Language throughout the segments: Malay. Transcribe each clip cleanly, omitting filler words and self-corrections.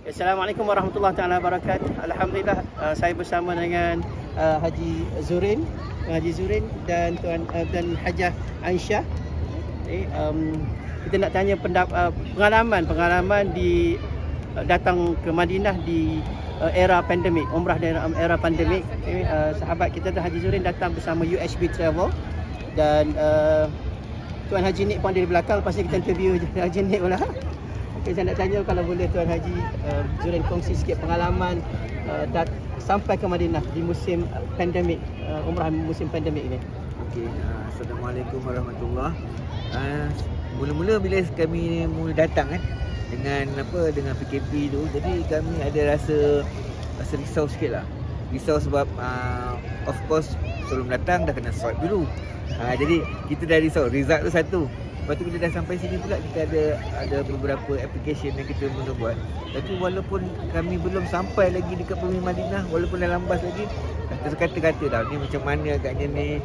Assalamualaikum warahmatullahi taala wabarakatuh. Alhamdulillah, saya bersama dengan Haji Zurin, dan dan Hajah Aisyah. Kita nak tanya pengalaman di datang ke Madinah di era pandemik, umrah dalam era pandemik. Sahabat kita Haji Zurin datang bersama USB Travel, dan Tuan Haji Nik pun ada di belakang. Lepas ni kita interview Haji Nik pula. Okay, saya nak tanya kalau boleh Tuan Haji Zurin kongsi sikit pengalaman sampai ke Madinah di musim pandemik, umrah musim pandemik ini. Okey, Assalamualaikum warahmatullahi. Mula-mula bila kami mula datang dengan PKP tu, jadi kami ada rasa risau sikit lah. Risau sebab of course sebelum datang dah kena swipe dulu. Jadi kita dah risau, result tu satu. Lepas tu bila dah sampai sini pula, kita ada beberapa application yang kita mula buat. Tapi walaupun kami belum sampai lagi dekat Bumi Madinah, walaupun dah lambat lagi, kata-kata dah ni macam mana agaknya ni,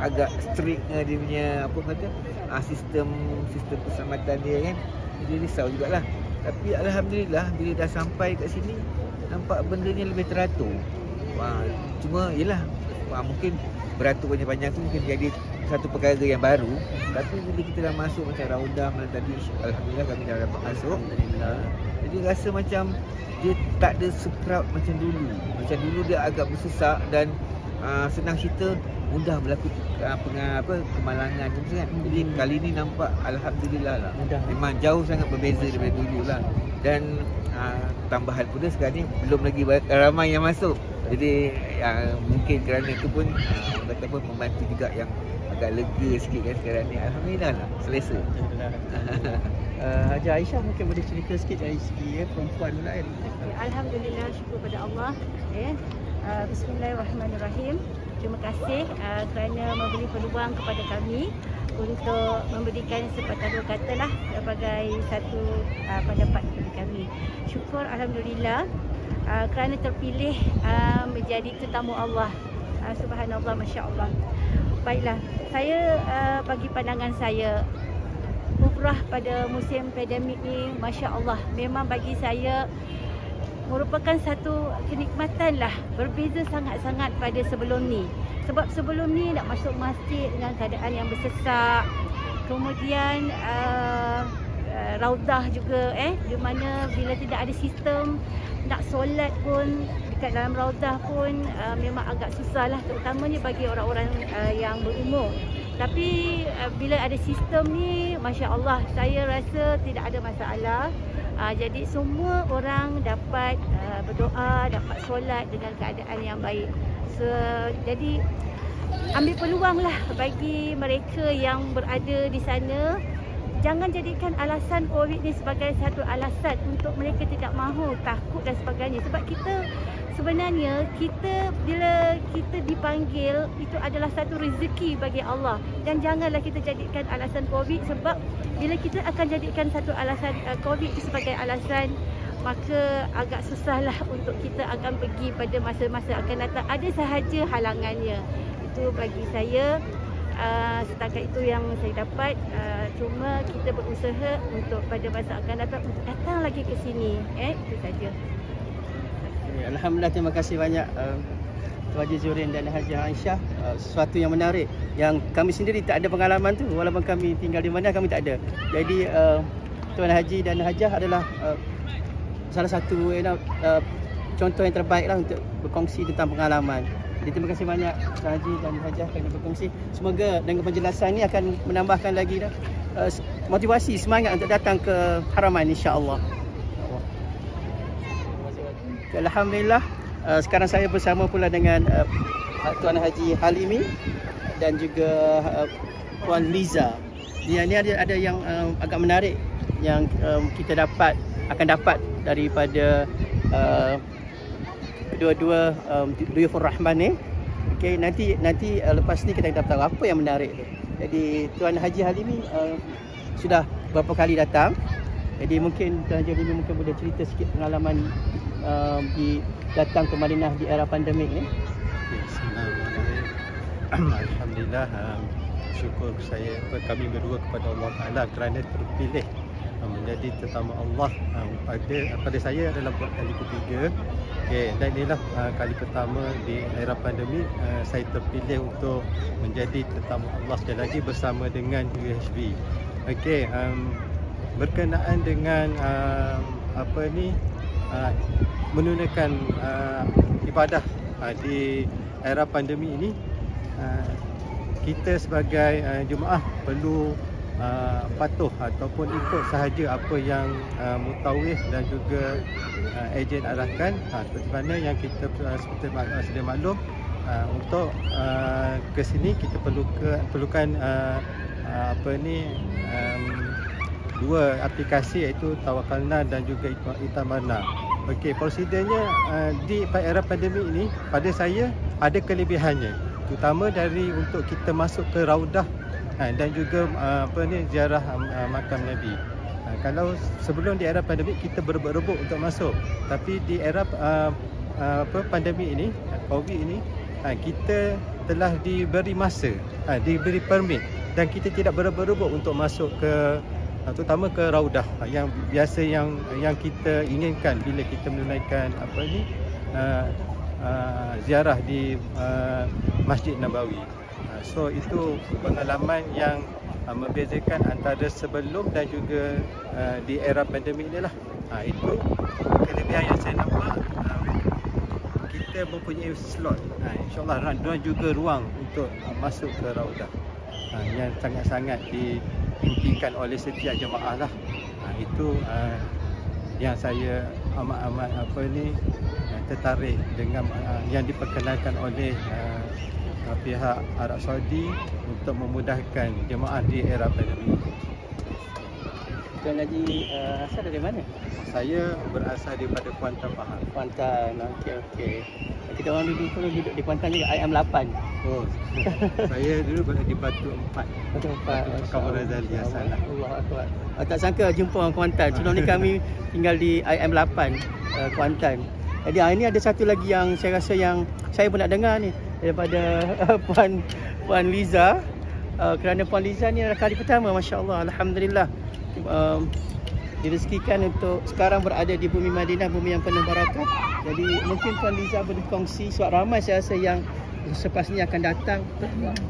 agak strict dia punya sistem keselamatan dia kan. Jadi risau jugalah. Tapi alhamdulillah bila dah sampai kat sini, nampak bendanya lebih teratur. Cuma yelah, mungkin beratur panjang-panjang tu mungkin jadi satu perkara yang baru. Tapi bila kita dah masuk macam Raudah mana tadi, alhamdulillah kami dah dapat masuk. Jadi rasa macam dia tak ada se-crowd macam dulu. Macam dulu dia agak bersesak dan senang cerita mudah berlaku kemalangan macam tu kan. Jadi kali ni nampak alhamdulillah lah. Memang jauh sangat berbeza daripada dulu lah. Dan tambahan pula sekarang ni belum lagi ramai yang masuk. Jadi mungkin kerana itu pun kata pun membantu juga yang agak lega sikit kan sekarang ni. Alhamdulillah lah, selesa. Haji Aisyah mungkin boleh cerita sikit dari segi perempuan pula kan. Alhamdulillah, syukur pada Allah. Bismillahirrahmanirrahim. Terima kasih kerana memberi peluang kepada kami untuk memberikan sepatah dua kata lah sebagai satu pendapat kepada kami. Syukur alhamdulillah kerana terpilih menjadi tetamu Allah. Subhanallah, Masya Allah. Baiklah, saya bagi pandangan saya, umrah pada musim pandemik ni Masya Allah, memang bagi saya merupakan satu kenikmatan lah. Berbeza sangat-sangat pada sebelum ni. Sebab sebelum ni nak masuk masjid dengan keadaan yang bersesak. Kemudian Raudah juga di mana bila tidak ada sistem nak solat pun dekat dalam Raudah pun memang agak susah lah, terutamanya bagi orang-orang yang berumur. Tapi bila ada sistem ni, Masya Allah, saya rasa tidak ada masalah. Jadi semua orang dapat berdoa, dapat solat dengan keadaan yang baik. Jadi ambil peluang lah bagi mereka yang berada di sana. Jangan jadikan alasan COVID ni sebagai satu alasan untuk mereka tidak mahu, takut dan sebagainya. Sebab sebenarnya bila kita dipanggil, itu adalah satu rezeki bagi Allah. Dan janganlah kita jadikan alasan COVID, sebab bila kita akan jadikan satu alasan COVID itu sebagai alasan, maka agak susahlah untuk kita akan pergi pada masa-masa akan datang. Ada sahaja halangannya. Itu bagi saya. Setakat itu yang saya dapat. Cuma kita berusaha untuk pada masa akan datang untuk datang lagi ke sini. Itu saja. Alhamdulillah, terima kasih banyak Tuan Haji Zurin dan Hajah Aisyah. Sesuatu yang menarik yang kami sendiri tak ada pengalaman tu, walaupun kami tinggal di mana kami tak ada. Jadi Tuan Haji dan Hajah adalah salah satu contoh yang terbaik lah untuk berkongsi tentang pengalaman. Jadi terima kasih banyak Tuan Haji dan Hajah kerana berkongsi. Semoga dengan penjelasan ini akan menambahkan lagi motivasi, semangat untuk datang ke Haramain, insya-Allah. Alhamdulillah, sekarang saya bersama pula dengan Tuan Haji Halimi dan juga Puan Liza. Ini ada yang agak menarik yang kita akan dapat daripada kedua-dua Duyufur Rahman ni. Okey, nanti lepas ni kita dapat tahu apa yang menarik tu. Jadi Tuan Haji Halimi sudah berapa kali datang. Jadi mungkin Tuan Haji Halimi mungkin boleh cerita sikit pengalaman datang ke Madinah di era pandemik ni. Alhamdulillah, syukur kami berdua kepada Allah Taala kerana terpilih menjadi tetamu Allah pada saya adalah buat kali ketiga. Okey, dan inilah kali pertama di era pandemik saya terpilih untuk menjadi tetamu Allah sekali lagi bersama dengan UHB. Okey, berkenaan dengan menunaikan ibadah di era pandemik ini, kita sebagai jemaah perlu patuh ataupun ikut sahaja apa yang mutawif dan juga ejen arahkan. Seperti mana yang kita sedia maklum, untuk ke sini kita perlukan dua aplikasi, iaitu Tawakkalna dan juga Itamarna. Okey, prosedurnya di era pandemik ini pada saya ada kelebihannya, terutama dari untuk kita masuk ke Raudah dan juga ziarah makam Nabi. Kalau sebelum di era pandemik kita berebut-rebut untuk masuk, tapi di era pandemik ini, Covid ini, kita telah diberi masa, diberi permit, dan kita tidak berebut-rebut untuk masuk ke, terutama ke Raudah yang biasa yang kita inginkan bila kita menunaikan ziarah di Masjid Nabawi. So itu pengalaman yang membezakan antara sebelum dan juga di era pandemik inilah. Itu kelebihan yang saya nampak. Kita mempunyai slot, InsyaAllah, dan juga ruang untuk masuk ke Raudah, yang sangat-sangat diimpikan oleh setiap jemaah lah. Itu yang saya amat tertarik dengan yang diperkenalkan oleh pihak Arab Saudi untuk memudahkan jemaah di era pandemik. Tuan Haji asal dari mana? Saya berasal daripada Kuantan, Pahang. Kuantan. Okey. Kita orang dulu duduk di Kuantan juga, IM8. Oh. Saya dulu berada di Batu 4. Batu 4. Kamu Razali asal. Allah Akbar. Tak sangka jumpa orang Kuantan. Sebelum ni kami tinggal di IM8 Kuantan. Jadi ini ada satu lagi yang saya rasa yang saya pun nak dengar ni daripada Puan Liza. Kerana Puan Liza ni adalah kali pertama, masya-Allah, alhamdulillah, direzekikan untuk sekarang berada di bumi Madinah, bumi yang penuh barakah. Jadi mungkin Puan Liza boleh kongsi, sebab ramai saya rasa yang selepas ni akan datang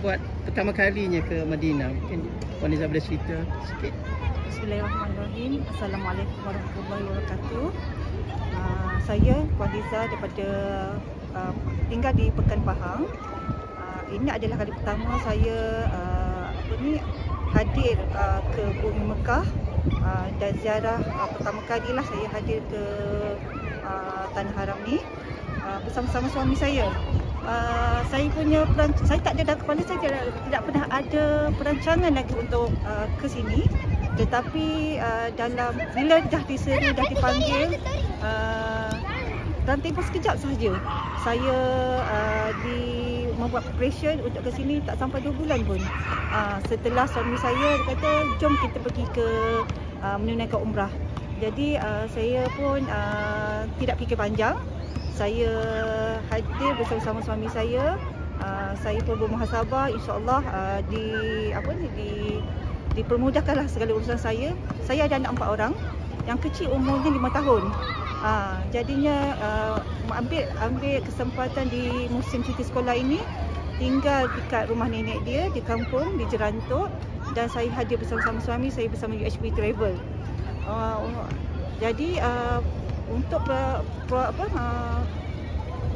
buat pertama kalinya ke Madinah. Mungkin Puan Liza boleh cerita sikit. Bismillahirrahmanirrahim. Assalamualaikum warahmatullahi wabarakatuh. Saya Puan Liza daripada tinggal di Pekan Pahang. Ini adalah kali pertama saya hadir ke bumi Mekah, dan ziarah pertama kalilah saya hadir ke Tanah Haram ni bersama-sama suami saya. Saya tak ada dalam kepala saya, tidak pernah ada perancangan lagi untuk ke sini. Tetapi bila dah diseru, dah dipanggil, dalam tempoh sekejap sahaja saya membuat preparation untuk ke sini, tak sampai 2 bulan pun. Setelah suami saya kata jom kita pergi ke menunaikan umrah. Jadi saya pun tidak fikir panjang. Saya hadir bersama suami saya. Saya pun bermuhasabah, insya-Allah dipermudahkanlah segala urusan saya. Saya ada anak 4 orang. Yang kecil umurnya 5 tahun. Jadinya ambil kesempatan di musim cuti sekolah ini, tinggal dekat rumah nenek dia di kampung, di Jerantuk, dan saya hadir bersama suami saya bersama UHB Travel. Jadi untuk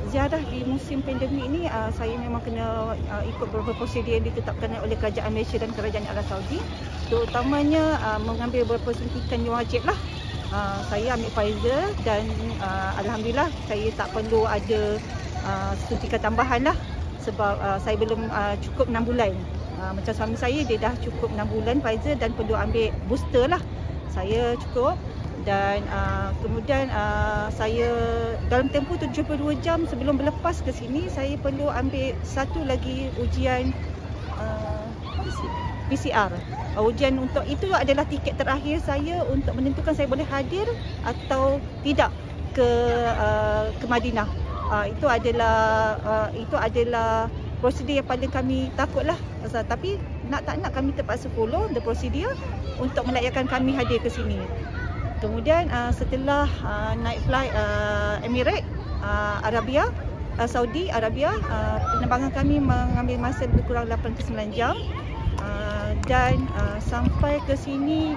ziarah di musim pandemik ini, saya memang kena ikut beberapa prosedur yang ditetapkan oleh kerajaan Malaysia dan kerajaan Arab Saudi, terutamanya mengambil beberapa suntikan yang wajib lah. Saya ambil Pfizer dan alhamdulillah saya tak perlu ada suntikan tambahan lah, sebab saya belum cukup 6 bulan. Macam suami saya, dia dah cukup 6 bulan Pfizer dan perlu ambil booster lah. Saya cukup. Dan kemudian saya dalam tempoh 72 jam sebelum berlepas ke sini, saya perlu ambil satu lagi ujian PCR. Ujian untuk itu adalah tiket terakhir saya untuk menentukan saya boleh hadir atau tidak ke Madinah. Itu adalah prosedur yang paling kami takutlah. Tapi nak tak nak kami terpaksa follow the procedure untuk melayakkan kami hadir ke sini. Kemudian setelah naik flight Emirates, Saudi Arabia, penerbangan kami mengambil masa lebih kurang 8 ke 9 jam. Dan sampai ke sini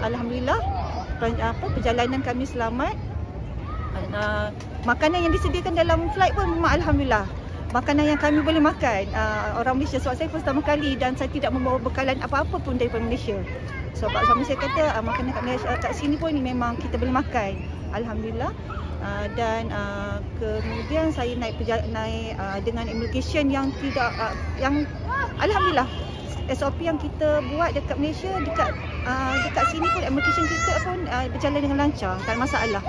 alhamdulillah perjalanan kami selamat. Makanan yang disediakan dalam flight pun memang alhamdulillah makanan yang kami boleh makan. Orang Malaysia, sebab saya pertama kali dan saya tidak membawa bekalan apa-apa pun daripada Malaysia. Sebab suami saya kata makanan kat sini pun memang kita boleh makan, alhamdulillah. Dan kemudian saya naik dengan immigration yang tidak yang alhamdulillah SOP yang kita buat dekat Malaysia, dekat sini pun immigration kita pun berjalan dengan lancar, tak ada masalah.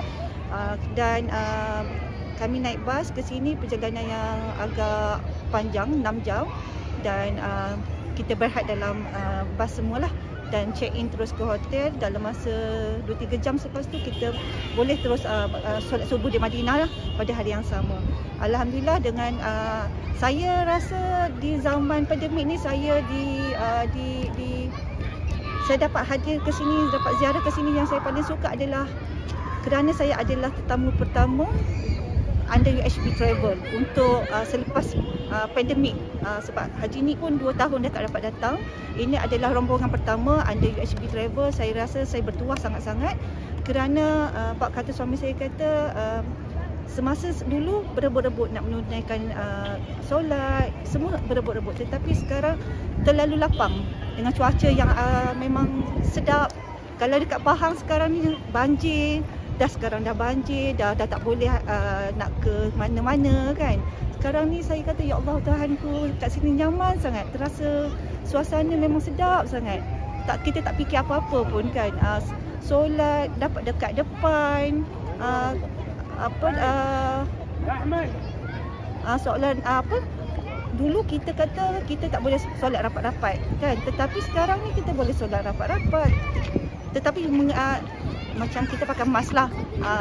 Dan kami naik bas ke sini, perjalanan yang agak panjang 6 jam, dan kita berehat dalam bas semualah, dan check in terus ke hotel. Dalam masa 2-3 jam selepas tu kita boleh terus solat subuh di Madinah lah pada hari yang sama. Alhamdulillah, dengan saya rasa di zaman pandemik ni saya saya dapat hadir ke sini, dapat ziarah ke sini, yang saya paling suka adalah kerana saya adalah tetamu pertama under UHB Travel untuk selepas pandemik. Sebab haji ni pun 2 tahun dah tak dapat datang. Ini adalah rombongan pertama under UHB Travel. Saya rasa saya bertuah sangat-sangat kerana bab kata suami saya kata semasa dulu berebut-rebut nak menunaikan solat, semua berebut-rebut, tetapi sekarang terlalu lapang dengan cuaca yang memang sedap. Kalau dekat Pahang sekarang ni banjir, sekarang dah banjir, dah tak boleh nak ke mana-mana kan. Sekarang ni saya kata ya Allah Tuhanku, kat sini nyaman sangat, terasa suasana memang sedap sangat. Kita tak fikir apa-apa pun kan. Solat dapat dekat depan, soalan dulu kita kata kita tak boleh solat rapat-rapat kan, tetapi sekarang ni kita boleh solat rapat-rapat, tetapi macam kita pakai mask lah,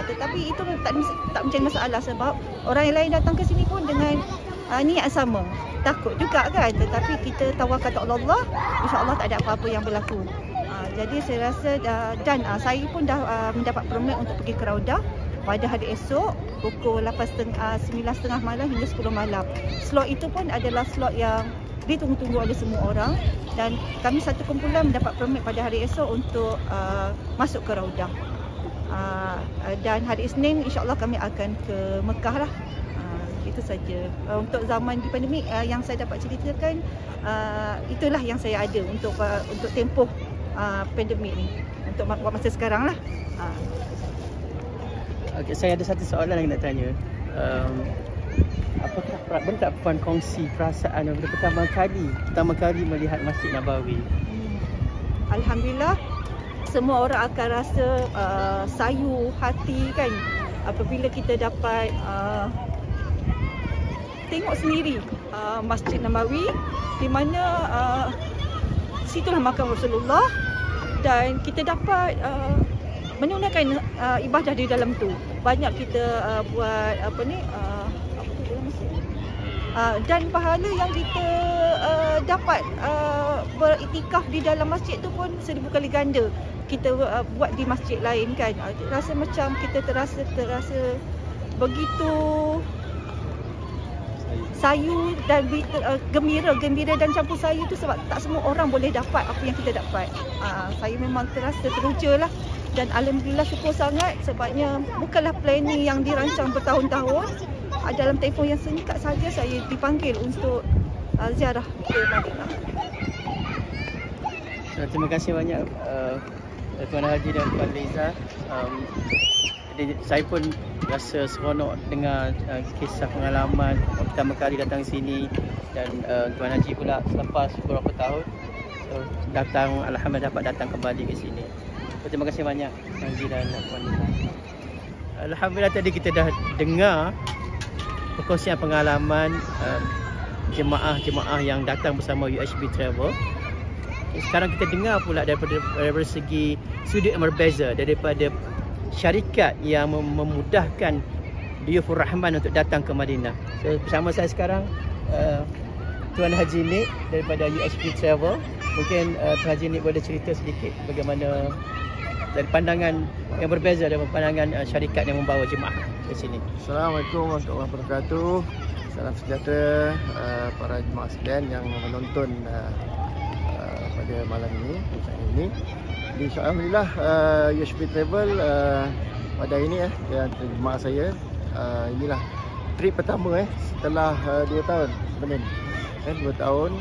tetapi itu tak menjadi masalah sebab orang yang lain datang ke sini pun dengan niat sama, takut juga kan, tetapi kita tawakal kepada Allah, insya-Allah tak ada apa-apa yang berlaku. Jadi saya rasa dan saya pun dah mendapat permit untuk pergi ke Raudah pada hari esok pukul 9.30 malam hingga 10 malam. Slot itu pun adalah slot yang ditunggu-tunggu oleh semua orang, dan kami satu kumpulan mendapat permit pada hari esok untuk masuk ke Raudah. Dan hari Isnin insya-Allah kami akan ke Mekah lah. Itu saja. Untuk zaman di pandemik yang saya dapat ceritakan, itulah yang saya ada untuk tempoh pandemik ni, untuk masa sekarang lah. Okay, saya ada satu soalan yang nak tanya. Apakah boleh tak Puan kongsi perasaan yang pertama kali melihat Masjid Nabawi? Alhamdulillah, semua orang akan rasa sayu hati kan apabila kita dapat tengok sendiri Masjid Nabawi, di mana situlah makam Rasulullah, dan kita dapat menunaikan ibadah di dalam tu. Banyak kita buat dan pahala yang kita dapat beriktikaf di dalam masjid tu pun 1000 kali ganda kita buat di masjid lain kan. Rasa macam kita terasa begitu sayu dan gembira dan campur sayu tu, sebab tak semua orang boleh dapat apa yang kita dapat. Saya memang terasa teruja lah, dan alhamdulillah syukur sangat sebabnya bukanlah planning yang dirancang bertahun-tahun. Dalam tempoh yang singkat saja saya dipanggil untuk ziarah ke Madinah. Terima kasih banyak Tuan Haji dan Puan Liza. Saya pun rasa seronok dengar kisah pengalaman pertama kali datang sini, dan Tuan Haji pula selepas beberapa tahun alhamdulillah dapat datang kembali ke sini. Terima kasih banyak Tuan Haji dan Puan Liza. Alhamdulillah, tadi kita dah dengar perkongsian pengalaman jemaah-jemaah yang datang bersama UHB Travel. Sekarang kita dengar pula daripada segi sudut yang berbeza, daripada syarikat yang memudahkan Diyufur Rahman untuk datang ke Madinah. So, bersama saya sekarang Tuan Haji Nik daripada USP Travel. Mungkin Tuan Haji Nik boleh cerita sedikit bagaimana dari pandangan yang berbeza dari pandangan syarikat yang membawa jemaah ke sini. Assalamualaikum warahmatullahi wabarakatuh. Salam sejahtera para jemaah sekalian yang menonton pada malam ini. Jadi alhamdulillah USP Travel pada hari ini jemaah saya inilah trip pertama setelah 2 tahun sebenarnya. 2 tahun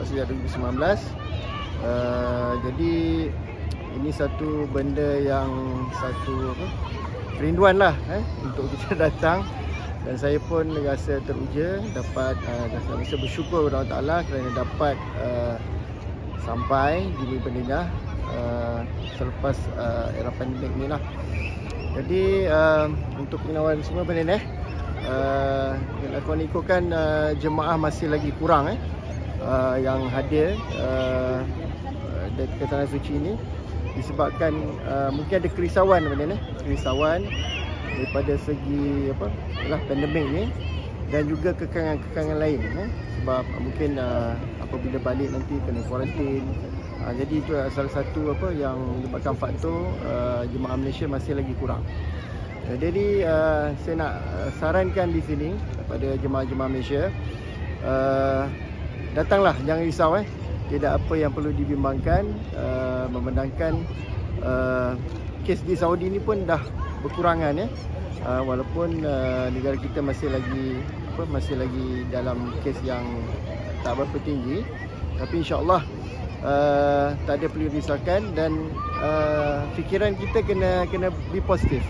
sejak 2019. Jadi ini satu benda yang kerinduan lah untuk kita datang, dan saya pun rasa teruja dapat rasa bersyukur kepada Allah Taala kerana dapat sampai di Madinah selepas era pandemik ni lah. Jadi untuk pengenalan semua benda kalau ikutkan jemaah masih lagi kurang yang hadir ke Tanah Suci ini, disebabkan mungkin ada kerisauan kerisauan daripada segi pandemik ni, dan juga kekangan-kekangan lain sebab mungkin apabila balik nanti kena kuarantin. Jadi itu salah satu yang menyebabkan faktor jemaah Malaysia masih lagi kurang. Jadi saya nak sarankan di sini kepada jemaah-jemaah Malaysia, datanglah, jangan risau tidak apa yang perlu dibimbangkan, memandangkan kes di Saudi ni pun dah berkurangan walaupun negara kita masih lagi dalam kes yang tak berapa tinggi, tapi insya-Allah tak ada perlu risaukan, dan fikiran kita kena be positif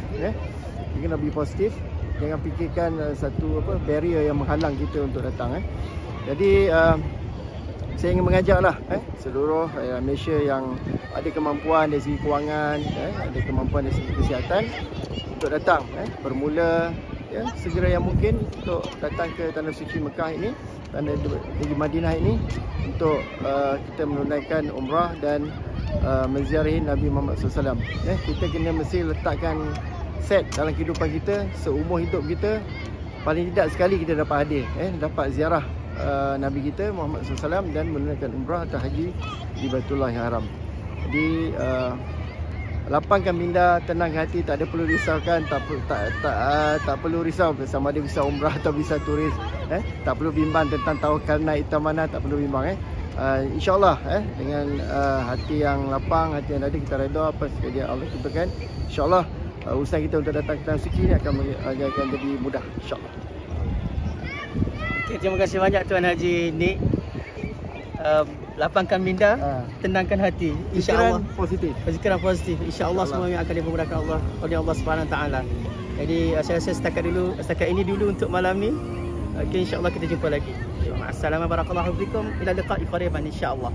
kena be positif, jangan fikirkan satu barrier yang menghalang kita untuk datang. Jadi saya ingin mengajaklah seluruh Malaysia yang ada kemampuan dari segi kewangan, ada kemampuan dari segi kesihatan untuk datang bermula segera yang mungkin untuk datang ke Tanah Suci Mekah ini, Tanah di Madinah ini, untuk kita menunaikan umrah dan menziarahi Nabi Muhammad SAW. Kita kena mesti letakkan set dalam kehidupan kita, seumur hidup kita paling tidak sekali kita dapat hadir, dapat ziarah Nabi kita Muhammad SAW dan menunaikan umrah atau haji di Baitullah yang haram. Jadi lapangkan minda, tenang hati, tak ada perlu risaukan, tak perlu risau sama ada visa umrah atau visa turis, tak perlu bimbang tentang tawakal naik hitam mana, tak perlu bimbang. InsyaAllah dengan hati yang lapang, hati yang ada, kita redha apa sekali Allah tentukan, InsyaAllah usaha kita untuk datang ke Tanah Suci ini akan jadi mudah, insyaAllah. Okay, terima kasih banyak Tuan Haji Nik. Lapangkan minda, tenangkan hati, insya-Allah fikiran positif, insya-Allah semuanya akan dimudahkan Allah oleh Allah Subhanahu taala. Jadi saya rasa setakat ini dulu untuk malam ni. Okay, insya-Allah kita jumpa lagi. Assalamualaikum warahmatullahi wabarakatuh. Ila liqa'i qariban insya-Allah.